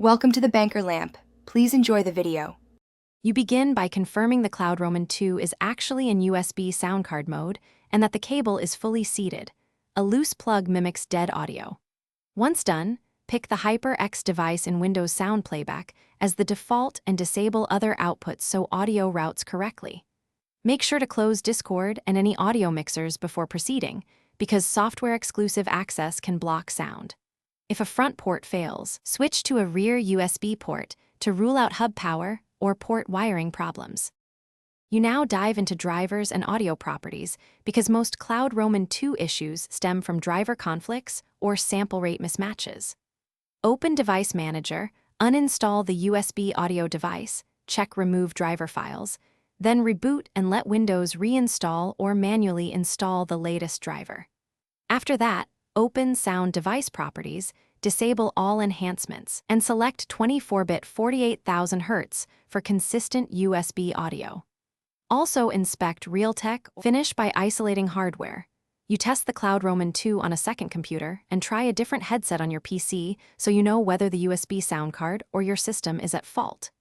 Welcome to the Banker Lamp. Please enjoy the video. You begin by confirming the Cloud Roman 2 is actually in USB sound card mode and that the cable is fully seated. A loose plug mimics dead audio. Once done, pick the HyperX device in Windows Sound Playback as the default and disable other outputs so audio routes correctly. Make sure to close Discord and any audio mixers before proceeding, because software-exclusive access can block sound. If a front port fails, switch to a rear USB port to rule out hub power or port wiring problems. You now dive into drivers and audio properties because most Cloud Roman 2 issues stem from driver conflicts or sample rate mismatches. Open Device Manager, uninstall the USB audio device, check Remove Driver Files, then reboot and let Windows reinstall or manually install the latest driver. After that, open Sound Device Properties, disable all enhancements, and select 24-bit 48,000 Hz for consistent USB audio. Also inspect Realtek. Finish by isolating hardware. You test the Cloud Roman 2 on a second computer and try a different headset on your PC so you know whether the USB sound card or your system is at fault.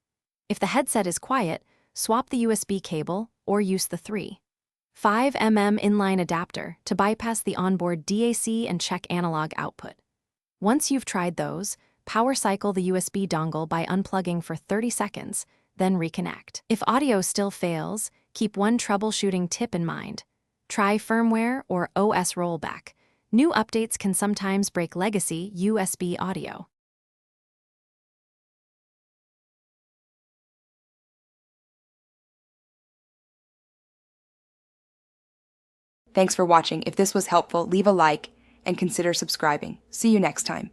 If the headset is quiet, swap the USB cable or use the 3.5mm inline adapter to bypass the onboard DAC and check analog output. Once you've tried those, power cycle the USB dongle by unplugging for 30 seconds, then reconnect. If audio still fails, keep one troubleshooting tip in mind. Try firmware or OS rollback. New updates can sometimes break legacy USB audio. Thanks for watching. If this was helpful, leave a like and consider subscribing. See you next time.